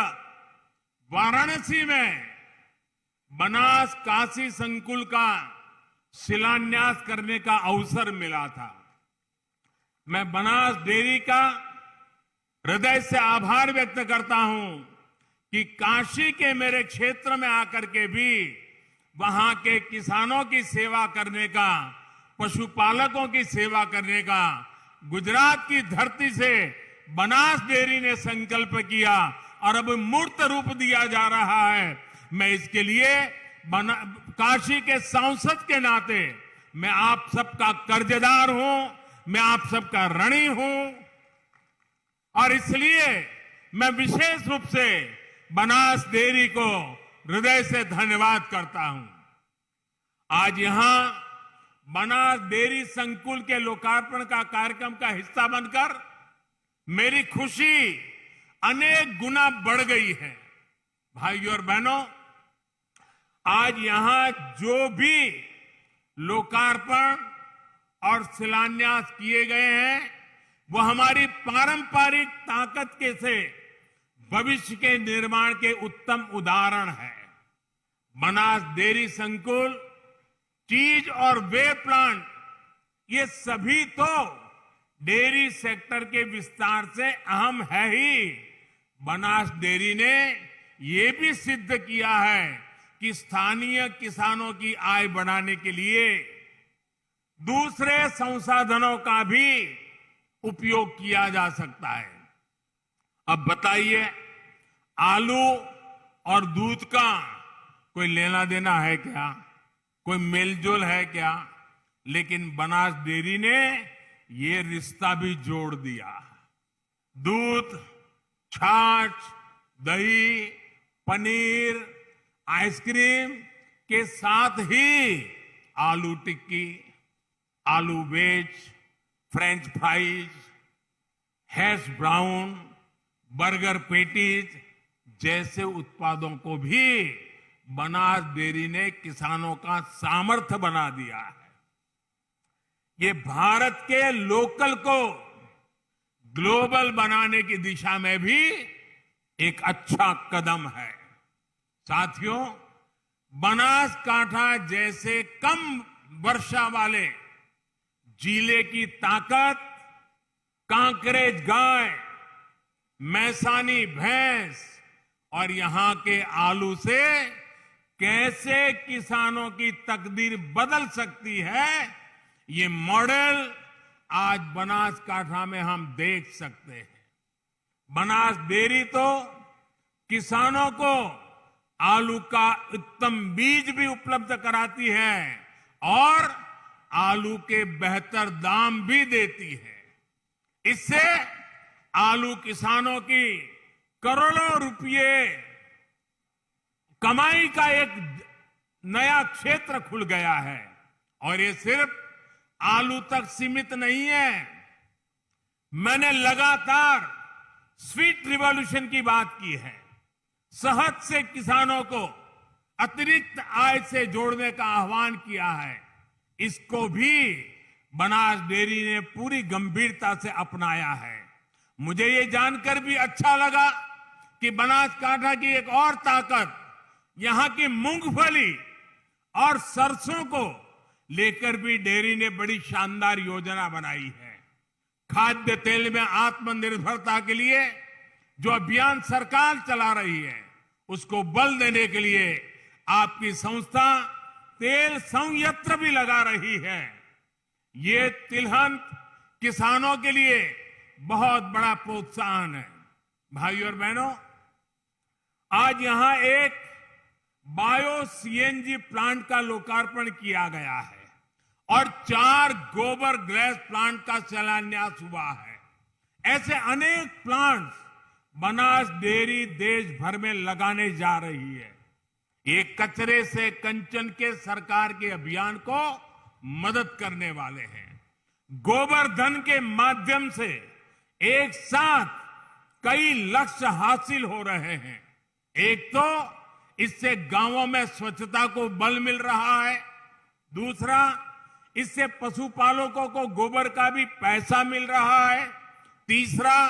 वाराणसी में बनास काशी संकुल का शिलान्यास करने का अवसर मिला था। मैं बनास डेयरी का हृदय से आभार व्यक्त करता हूं कि काशी के मेरे क्षेत्र में आकर के भी वहां के किसानों की सेवा करने का, पशुपालकों की सेवा करने का गुजरात की धरती से बनास डेयरी ने संकल्प किया और अब मूर्त रूप दिया जा रहा है। मैं इसके लिए काशी के सांसद के नाते मैं आप सबका कर्जदार हूं, मैं आप सबका ऋणी हूं और इसलिए मैं विशेष रूप से बनास डेयरी को हृदय से धन्यवाद करता हूं। आज यहां बनास डेयरी संकुल के लोकार्पण का कार्यक्रम का हिस्सा बनकर मेरी खुशी अनेक गुना बढ़ गई है। भाइयों और बहनों, आज यहां जो भी लोकार्पण और शिलान्यास किए गए हैं, वो हमारी पारंपरिक ताकत के से भविष्य के निर्माण के उत्तम उदाहरण है। बनास डेयरी संकुल, चीज और वे प्लांट, ये सभी तो डेयरी सेक्टर के विस्तार से अहम है ही। बनास डेयरी ने ये भी सिद्ध किया है कि स्थानीय किसानों की आय बढ़ाने के लिए दूसरे संसाधनों का भी उपयोग किया जा सकता है। अब बताइए, आलू और दूध का कोई लेना देना है क्या? कोई मेलजोल है क्या? लेकिन बनास डेयरी ने ये रिश्ता भी जोड़ दिया। दूध, छाछ, दही, पनीर, आइसक्रीम के साथ ही आलू टिक्की, आलू wedge, french fries, hash brown, burger patties जैसे उत्पादों को भी बनास डेयरी ने किसानों का सामर्थ्य बना दिया है। ये भारत के लोकल को ग्लोबल बनाने की दिशा में भी एक अच्छा कदम है। साथियों, बनासकांठा जैसे कम वर्षा वाले जिले की ताकत कांकरेज गाय, मैसानी भैंस और यहां के आलू से कैसे किसानों की तकदीर बदल सकती है, ये मॉडल आज बनासकांठा में हम देख सकते हैं। बनास डेयरी तो किसानों को आलू का उत्तम बीज भी उपलब्ध कराती है और आलू के बेहतर दाम भी देती है। इससे आलू किसानों की करोड़ों रुपए कमाई का एक नया क्षेत्र खुल गया है। और ये सिर्फ आलू तक सीमित नहीं है। मैंने लगातार स्वीट रिवॉल्यूशन की बात की है। शहद से किसानों को अतिरिक्त आय से जोड़ने का आह्वान किया है। इसको भी बनास डेयरी ने पूरी गंभीरता से अपनाया है। मुझे ये जानकर भी अच्छा लगा कि बनासकांठा की एक और ताकत यहां की मूंगफली और सरसों को लेकर भी डेयरी ने बड़ी शानदार योजना बनाई है। खाद्य तेल में आत्मनिर्भरता के लिए जो अभियान सरकार चला रही है, उसको बल देने के लिए आपकी संस्था तेल संयंत्र भी लगा रही है। ये तिलहन किसानों के लिए बहुत बड़ा प्रोत्साहन है। भाइयों और बहनों, आज यहां एक बायो सीएनजी प्लांट का लोकार्पण किया गया है और 4 गोबर गैस प्लांट का शिलान्यास हुआ है। ऐसे अनेक प्लांट्स बनास डेयरी देश भर में लगाने जा रही है। ये कचरे से कंचन के सरकार के अभियान को मदद करने वाले हैं। गोबर धन के माध्यम से एक साथ कई लक्ष्य हासिल हो रहे हैं। एक तो इससे गांवों में स्वच्छता को बल मिल रहा है, दूसरा इससे पशुपालकों को गोबर का भी पैसा मिल रहा है, तीसरा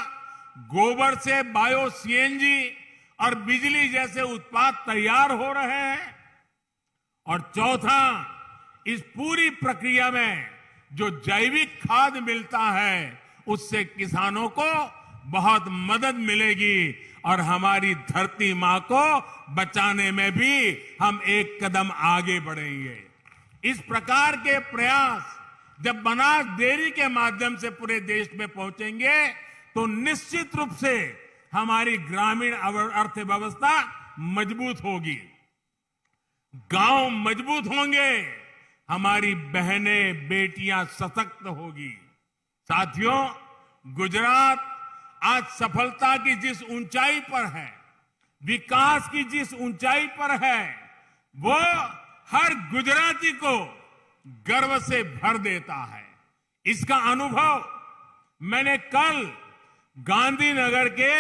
गोबर से बायो सीएनजी और बिजली जैसे उत्पाद तैयार हो रहे हैं, और चौथा इस पूरी प्रक्रिया में जो जैविक खाद मिलता है उससे किसानों को बहुत मदद मिलेगी और हमारी धरती मां को बचाने में भी हम एक कदम आगे बढ़ेंगे। इस प्रकार के प्रयास जब बनास डेयरी के माध्यम से पूरे देश में पहुंचेंगे तो निश्चित रूप से हमारी ग्रामीण अर्थव्यवस्था मजबूत होगी, गांव मजबूत होंगे, हमारी बहनें बेटियां सशक्त होगी। साथियों, गुजरात आज सफलता की जिस ऊंचाई पर है, विकास की जिस ऊंचाई पर है, वो हर गुजराती को गर्व से भर देता है। इसका अनुभव मैंने कल गांधीनगर के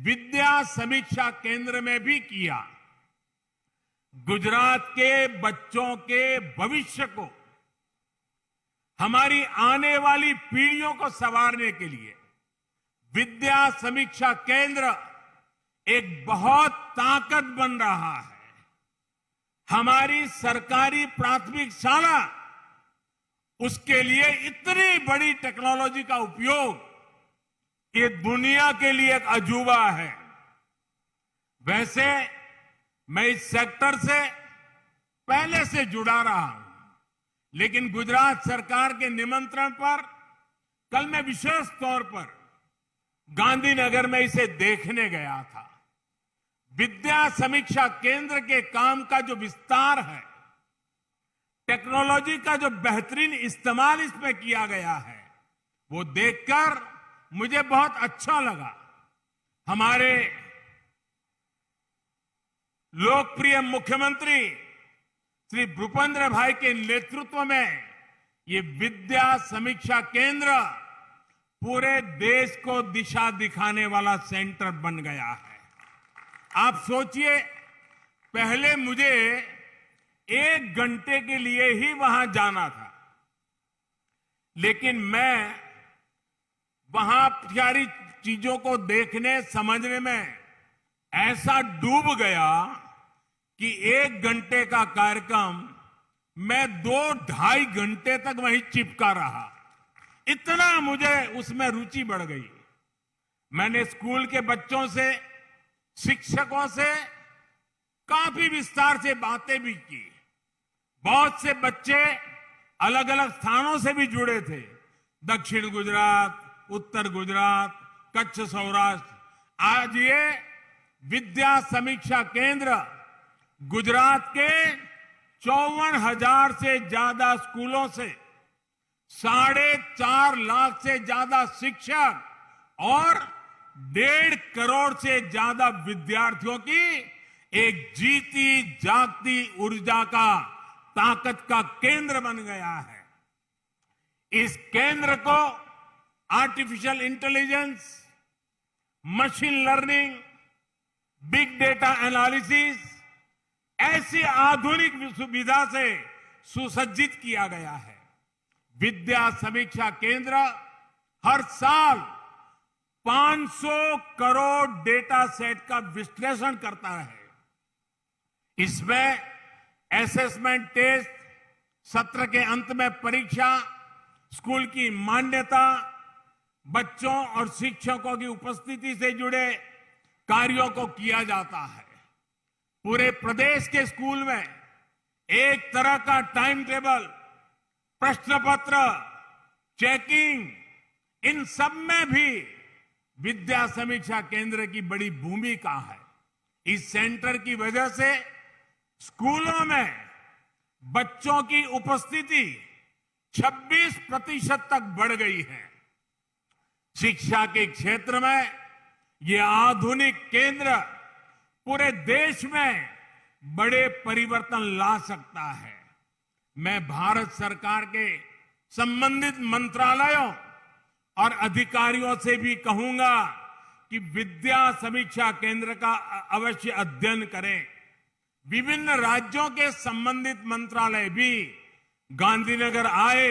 विद्या समीक्षा केंद्र में भी किया। गुजरात के बच्चों के भविष्य को, हमारी आने वाली पीढ़ियों को संवारने के लिए विद्या समीक्षा केंद्र एक बहुत ताकत बन रहा है। हमारी सरकारी प्राथमिक शाला, उसके लिए इतनी बड़ी टेक्नोलॉजी का उपयोग ये दुनिया के लिए एक अजूबा है। वैसे मैं इस सेक्टर से पहले से जुड़ा रहा हूं, लेकिन गुजरात सरकार के निमंत्रण पर कल मैं विशेष तौर पर गांधीनगर में इसे देखने गया था। विद्या समीक्षा केंद्र के काम का जो विस्तार है, टेक्नोलॉजी का जो बेहतरीन इस्तेमाल इसमें किया गया है, वो देखकर मुझे बहुत अच्छा लगा। हमारे लोकप्रिय मुख्यमंत्री श्री भूपेंद्र भाई के नेतृत्व में ये विद्या समीक्षा केंद्र पूरे देश को दिशा दिखाने वाला सेंटर बन गया है। आप सोचिए, पहले मुझे 1 घंटे के लिए ही वहां जाना था, लेकिन मैं वहां सारी चीजों को देखने समझने में ऐसा डूब गया कि 1 घंटे का कार्यक्रम मैं 2-2.5 घंटे तक वहीं चिपका रहा। इतना मुझे उसमें रुचि बढ़ गई। मैंने स्कूल के बच्चों से, शिक्षकों से काफी विस्तार से बातें भी की। बहुत से बच्चे अलग अलग स्थानों से भी जुड़े थे, दक्षिण गुजरात, उत्तर गुजरात, कच्छ, सौराष्ट्र। आज ये विद्या समीक्षा केंद्र गुजरात के 54,000 से ज्यादा स्कूलों से 4.5 लाख से ज्यादा शिक्षक और 1.5 करोड़ से ज्यादा विद्यार्थियों की एक जीती जागती ऊर्जा का ताकत का केंद्र बन गया है। इस केंद्र को artificial intelligence, machine learning, big data analysis ऐसी आधुनिक सुविधा से सुसज्जित किया गया है। विद्या समीक्षा केंद्र हर साल 500 करोड़ डेटा सेट का विश्लेषण करता है। इसमें असेसमेंट टेस्ट, सत्र के अंत में परीक्षा, स्कूल की मान्यता, बच्चों और शिक्षकों की उपस्थिति से जुड़े कार्यों को किया जाता है। पूरे प्रदेश के स्कूल में एक तरह का टाइम टेबल, प्रश्न पत्र, चेकिंग, इन सब में भी विद्या समीक्षा केंद्र की बड़ी भूमिका है। इस सेंटर की वजह से स्कूलों में बच्चों की उपस्थिति 26% तक बढ़ गई है। शिक्षा के क्षेत्र में ये आधुनिक केंद्र पूरे देश में बड़े परिवर्तन ला सकता है। मैं भारत सरकार के संबंधित मंत्रालयों और अधिकारियों से भी कहूंगा कि विद्या समीक्षा केंद्र का अवश्य अध्ययन करें। विभिन्न राज्यों के संबंधित मंत्रालय भी गांधीनगर आए,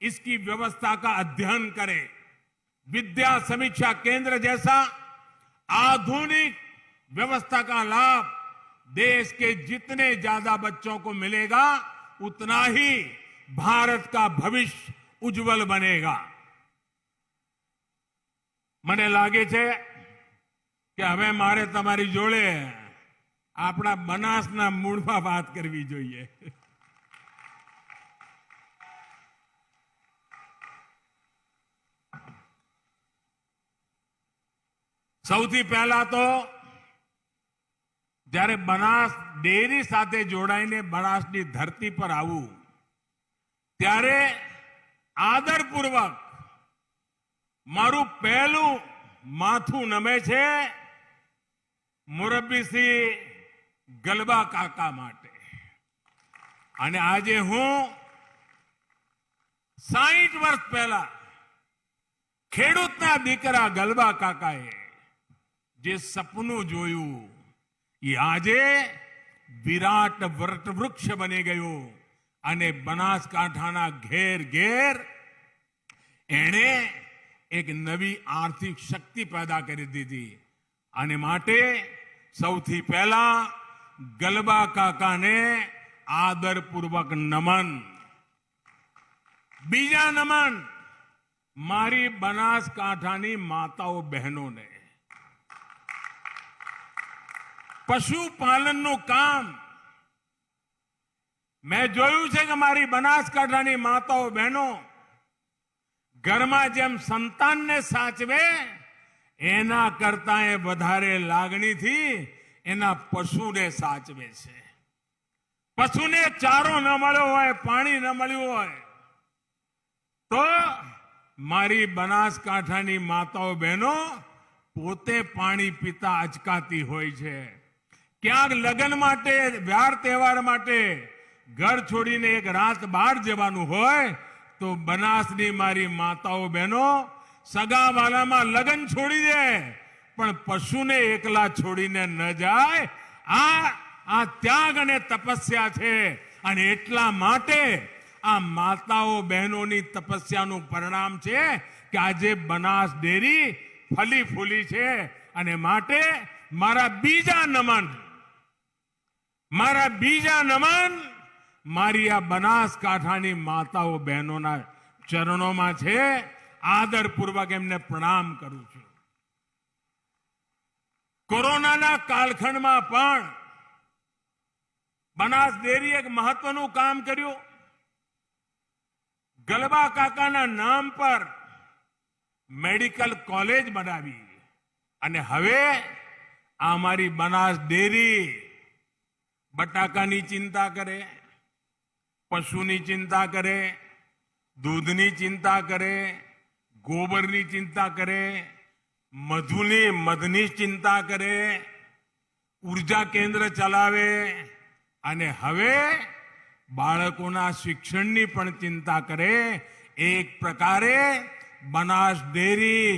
इसकी व्यवस्था का अध्ययन करें। विद्या समीक्षा केंद्र जैसा आधुनिक व्यवस्था का लाभ देश के जितने ज्यादा बच्चों को मिलेगा, उतना ही भारत का भविष्य उज्जवल बनेगा। મને લાગે છે કે હવે મારે તમારી જોડે આપણા બનાસના મૂળમાં વાત કરવી જોઈએ। સૌથી પહેલા તો જ્યારે બનાસ ડેરી સાથે જોડાઈને બનાસની ધરતી પર આવું ત્યારે આદરપૂર્વક મારું પહેલું માથું નમે છે મુરબ્બી શ્રી ગલબા કાકા માટે। અને આજે હું 60 વર્ષ પહેલા ખેડૂતના દીકરા ગલબા કાકાએ જે સપનું જોયું એ આજે વિરાટ વટવૃક્ષ બની ગયું અને બનાસકાંઠાના ઘેર ઘેર એણે એક નવી આર્થિક શક્તિ પેદા કરી દીધી। અને માટે સૌથી પહેલા ગલબા કાકાને આદરપૂર્વક નમન। બીજા નમન મારી બનાસકાંઠાની માતાઓ બહેનોને। પશુપાલનનું કામ મેં જોયું છે કે મારી બનાસકાંઠાની માતાઓ બહેનો ઘરમાં જેમ સંતાનને સાચવે એના કરતા વધારે લાગણીથી એના પશુને સાચવે છે। પશુને ચારો ન મળ્યો હોય, પાણી ન મળ્યું હોય તો મારી બનાસકાંઠાની માતાઓ બહેનો પોતે પાણી પીતા અચકાતી હોય છે। ક્યાંક લગ્ન માટે, વ્યાર તહેવાર માટે ઘર છોડીને એક રાત બહાર જવાનું હોય તો બનાસની મારી માતાઓ બહેનો સગાવાલામાં લગ્ન છોડી દે, પણ પશુને એકલા છોડીને ન જાય। આ ત્યાગ અને તપસ્યા છે। અને એટલા માટે આ માતાઓ બહેનોની તપસ્યાનું પરિણામ છે કે આજે બનાસ ડેરી ફલી ફૂલી છે। અને માટે મારા બીજા નમન મારી આ બનાસકાંઠાની માતાઓ બહેનોના ચરણોમાં છે। આદરપૂર્વક એમને પ્રણામ કરું છું। કોરોનાના કાલખંડમાં પણ બનાસ ડેરી એક મહત્વનું કામ કર્યું। ગલબા કાકાના નામ પર મેડિકલ કોલેજ બનાવી અને હવે આ મારી બનાસ ડેરી બટાકાની ચિંતા કરે, પશુની ચિંતા કરે, દૂધની ચિંતા કરે, ગોબરની ચિંતા કરે, મધની ચિંતા કરે, ઉર્જા કેન્દ્ર ચલાવે અને હવે બાળકોના શિક્ષણની પણ ચિંતા કરે. એક પ્રકારે બનાસ ડેરી,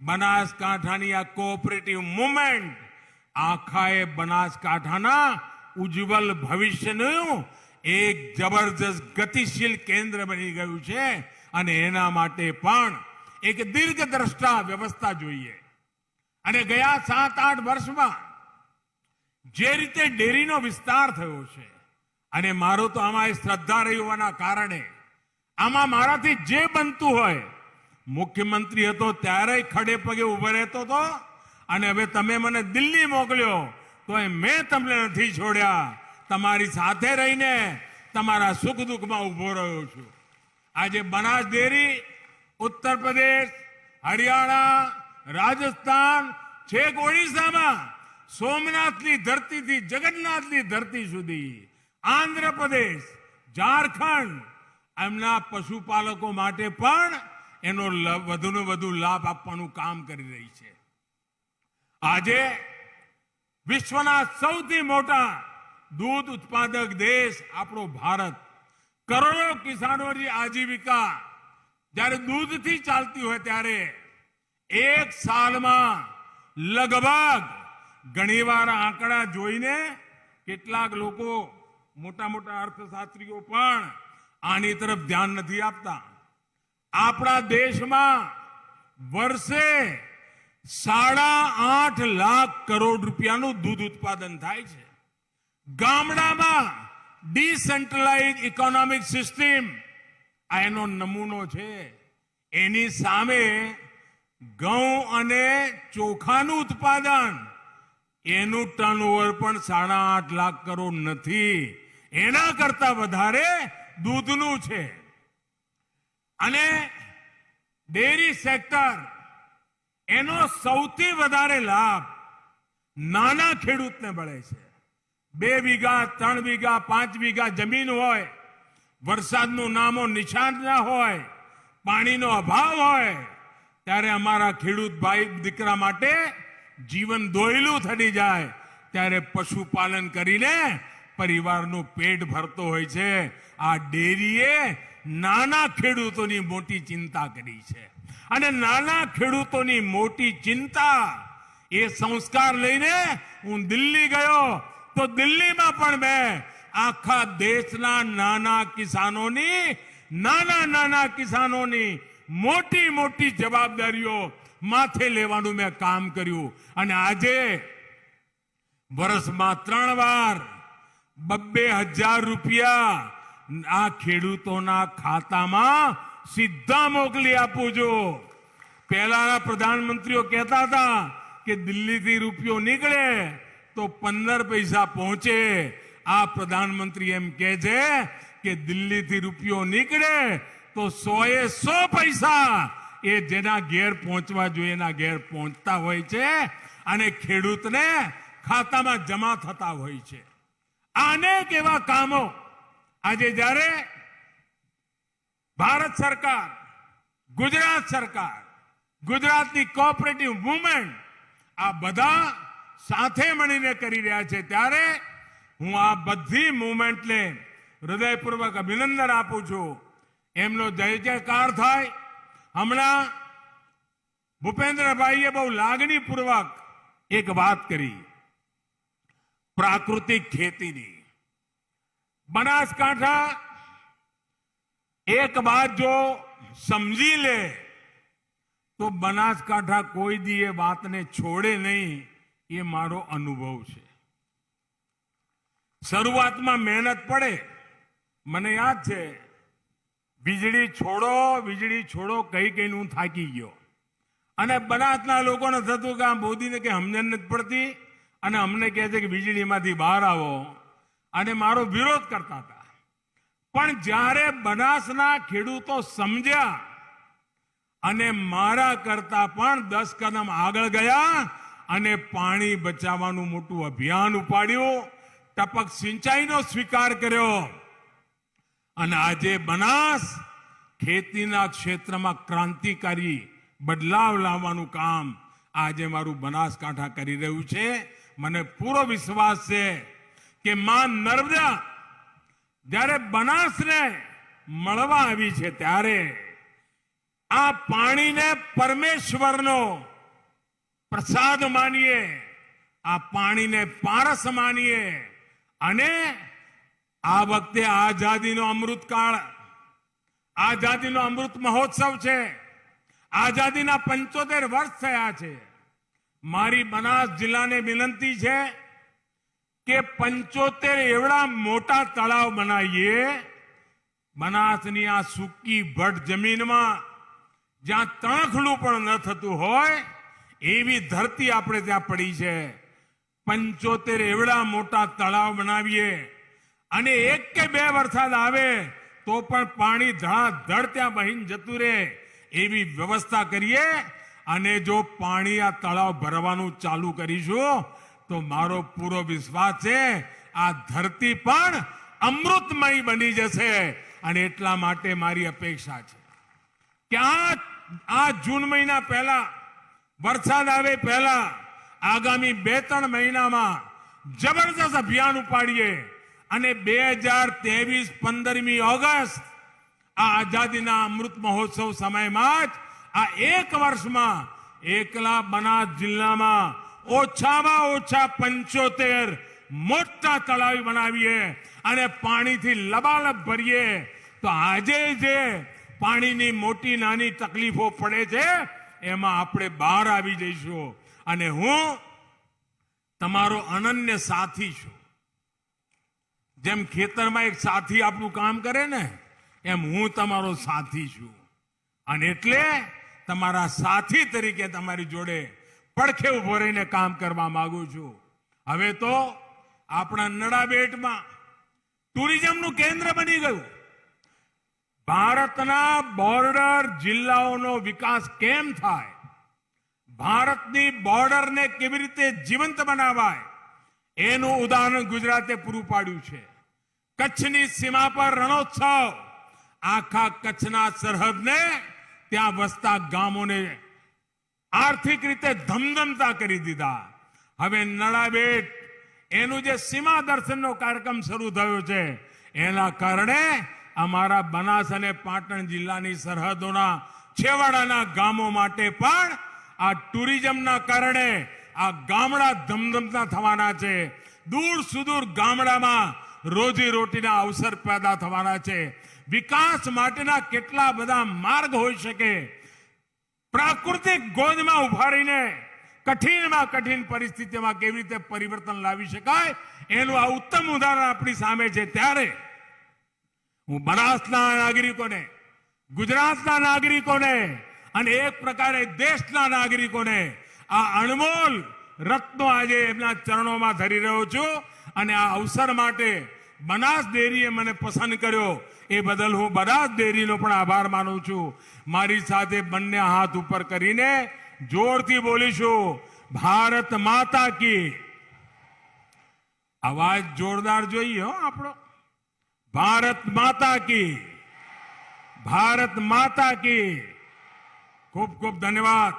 બનાસકાંઠાની આ કોઓપરેટિવ મુવમેન્ટ આખાએ બનાસકાંઠાના ઉજ્જવલ ભવિષ્યનું એક જબરજસ્ત ગતિશીલ કેન્દ્ર બની ગયું છે અને એના માટે પણ એક દીર્ઘદ્રષ્ટા વ્યવસ્થા જોઈએ. અને ગયા 7-8 વર્ષમાં જે રીતે ડેરીનો વિસ્તાર થયો છે અને મારો તો આમાં શ્રદ્ધા રહી હોવાના કારણે આમાં મારાથી જે બનતું હોય, મુખ્યમંત્રી હતો ત્યારે ખડે પગે ઉભો રહેતો હતો અને હવે તમે મને દિલ્હી મોકલ્યો તો મેં તમને નથી છોડ્યા. તમારી સાથે રહીને તમારા સુખ દુઃખમાં ઉભો રહ્યો છું. આજે બનાસ ડેરી ઉત્તર પ્રદેશ, હરિયાણા, રાજસ્થાન, છેક ઓડિશામાં સોમનાથની ધરતીથી જગન્નાથની ધરતી સુધી, આંધ્રપ્રદેશ, ઝારખંડ એમના પશુપાલકો માટે પણ એનો વધુને વધુ લાભ આપવાનું કામ કરી રહી છે. આજે વિશ્વના સૌથી મોટા દૂધ ઉત્પાદક દેશ આપણો ભારત, કરોડો કિસાનોની આજીવિકા જ્યારે દૂધથી ચાલતી હોય ત્યારે એક સાલમાં લગભગ ઘણીવાર આંકડા જોઈને કેટલાક લોકો, મોટા મોટા અર્થશાસ્ત્રીઓ પણ આની તરફ ધ્યાન નથી આપતા. આપણા દેશમાં વર્ષે 8.5 લાખ કરોડ રૂપિયાનું દૂધ ઉત્પાદન થાય છે. ગામડામાં ડિસેન્ટ્રલાઇઝ ઇકોનોમિક સિસ્ટમ આ એનો નમૂનો છે. એની સામે ઘઉં અને ચોખાનું ઉત્પાદન, એનું ટર્નઓવર પણ 8.5 લાખ કરોડ નથી, એના કરતા વધારે દૂધનું છે. અને ડેરી સેક્ટર, એનો સૌથી વધારે લાભ નાના ખેડૂતને મળે છે. 2 વીઘા, 3 વીઘા, 5 વીઘા જમીન હોય, વરસાદનું નામો નિશાન ના હોય, પાણીનો અભાવ હોય, ત્યારે અમારા ખેડૂત ભાઈ દીકરા માટે જીવન દોયલું થઈ જાય ત્યારે પશુપાલન કરીને પરિવારનું પેટ ભરતો હોય છે. આ ડેરીએ નાના ખેડૂતોની મોટી ચિંતા કરી છે અને નાના ખેડૂતોની મોટી ચિંતા એ સંસ્કાર લઈને હું દિલ્હી ગયો તો દિલ્હીમાં પણ મેં આખા દેશના નાના કિસાનોની મોટી મોટી જવાબદારીઓ માથે લેવાનું મેં કામ કર્યું. અને આજે વર્ષમાં 3 વાર 2,000 રૂપિયા આ ખેડૂતોના ખાતામાં સીધા મોકલી આપું છું. પહેલાના પ્રધાનમંત્રીઓ કહેતા હતા કે દિલ્હીથી રૂપિયો નીકળે તો 15 પૈસા પહોંચે. આ પ્રધાનમંત્રી એમ કહે છે કે દિલ્હીથી રૂપિયો નીકળે તો 100 પૈસા એ જેના ઘેર પહોંચવા જોઈએ એના ઘેર પહોંચતા હોય છે અને ખેડૂતને ખાતામાં જમા થતા હોય છે. અનેક એવા કામો આજે જ્યારે ભારત સરકાર, ગુજરાત સરકાર, ગુજરાતની કોઓપરેટિવ મુવમેન્ટ આ બધા સાથે મળીને કરી રહ્યા છે ત્યારે હું આ બધી મુવમેન્ટને હૃદયપૂર્વક અભિનંદન આપું છું. એમનો જય જયકાર થાય. હમણાં ભૂપેન્દ્રભાઈએ બહુ લાગણીપૂર્વક એક વાત કરી પ્રાકૃતિક ખેતીની. બનાસકાંઠા એક વાત જો સમજી લે તો બનાસકાંઠા કોઈ દી એ વાતને છોડે નહીં, એ મારો અનુભવ છે. શરૂઆતમાં મહેનત પડે. મને યાદ છે વીજળી છોડો કહીને હું થાકી ગયો અને બનાસના લોકોને થતું કે આ મોદીને કે સમજણ નથી પડતી અને અમને કહે છે કે વીજળીમાંથી બહાર આવો અને મારો વિરોધ કરતા હતા. પણ જ્યારે બનાસના ખેડૂતો સમજ્યા અને મારા કરતા પણ 10 કદમ આગળ ગયા અને પાણી બચાવવાનું મોટું અભિયાન ઉપાડ્યું, ટપક સિંચાઈનો સ્વીકાર કર્યો અને આજે બનાસ ખેતીના ક્ષેત્રમાં ક્રાંતિકારી બદલાવ લાવવાનું કામ આજે મારું બનાસકાંઠા કરી રહ્યું છે. મને પૂરો વિશ્વાસ છે કે માં નર્મદા જ્યારે બનાસને મળવા આવી છે ત્યારે આ પાણીને પરમેશ્વરનો પ્રસાદ માનીએ, આ પાણીને પારસ માનીએ અને આ વખતે આઝાદીનો અમૃતકાળ, આઝાદીનો અમૃત મહોત્સવ છે. આઝાદીના 75 વર્ષ થયા છે. મારી બનાસ જિલ્લાને વિનંતી છે કે 75 એવડા મોટા તળાવ બનાવીએ બનાસની આ સૂકી ભટ્ટ જમીનમાં, જ્યાં તણખલું પણ ન થતું હોય એવી ધરતી આપણે ત્યાં પડી છે. 75 એવડા મોટા તળાવ બનાવીએ અને 1 કે 2 વરસાદ આવે તો પણ પાણી ધડાધડ ત્યાં બહીને જતું રહે એવી વ્યવસ્થા કરીએ. અને જો પાણી આ તળાવ ભરવાનું ચાલુ કરીશું તો મારો પૂરો વિશ્વાસ છે આ ધરતી પણ અમૃતમય બની જશે. અને એટલા માટે મારી અપેક્ષા છે કે આ જૂન મહિના પહેલા, વરસાદ આવે પહેલા, આગામી 2-3 મહિનામાં જબરદસ્ત અભિયાન ઉપાડીએ અને 2023 15મી ઓગસ્ટ આ આઝાદીના અમૃત મહોત્સવ સમયમાં જ આ 1 વર્ષમાં એકલા બનાસ જિલ્લામાં ઓછામાં ઓછા 75 મોટા તળાવ બનાવીએ અને પાણીથી લબાલબ ભરીએ તો આજે જે પાણીની મોટી નાની તકલીફો પડે છે એમાં આપણે બહાર આવી જઈશું. અને હું તમારો અનન્ય સાથી છું. જેમ ખેતરમાં એક સાથી આપણું કામ કરે ને એમ હું તમારો સાથી છું. અને એટલે તમારા સાથી તરીકે તમારી જોડે પડખે ઉભો રહીને કામ કરવા માંગુ છું. હવે તો આપણા નડાબેટમાં ટુરિઝમનું કેન્દ્ર બની ગયું. ભારતના બોર્ડર જિલ્લાઓનો વિકાસ કેમ થાય, ભારતની બોર્ડરને કેવી રીતે જીવંત બનાવાય એનું ઉદાહરણ ગુજરાતે પૂરું પાડ્યું છે. કચ્છની સીમા પર રણોત્સવ આખા કચ્છના સરહદને, ત્યાં વસતા ગામોને આર્થિક રીતે ધમધમતા કરી દીધા. હવે નડાબેટ એનું જે સીમા દર્શનનો કાર્યક્રમ શરૂ થયો છે એના કારણે અમારા બનાસ અને પાટણ જિલ્લાની સરહદોના છેવાડાના ગામો માટે પણ આ ટુરિઝમના કારણે આ ગામડા ધમધમતા થવાના છે. દૂર સુદૂર ગામડામાં રોજીરોટીના અવસર પેદા થવાના છે. વિકાસ માટેના કેટલા બધા માર્ગ હોઈ શકે. પ્રાકૃતિક ગોદમાં ઉભા રહીને કઠિનમાં કઠિન પરિસ્થિતિમાં કેવી રીતે પરિવર્તન લાવી શકાય એનું આ ઉત્તમ ઉદાહરણ આપણી સામે છે. ત્યારે હું બનાસના નાગરિકોને, ગુજરાતના નાગરિકોને અને એક પ્રકારે દેશના નાગરિકોને આ અણમોલ રત્નો આજે એમના ચરણોમાં ધરી રહ્યો છું. અને આ અવસર માટે બનાસ ડેરીએ મને પસંદ કર્યો એ બદલ હું બનાસ ડેરીનો પણ આભાર માનું છું. મારી સાથે બંને હાથ ઉપર કરીને જોરથી બોલીશું, ભારત માતા કી. અવાજ જોરદાર જોઈએ હો આપણો. ભારત માતા કી, ભારત માતા કી. ખૂબ ખૂબ ધન્યવાદ.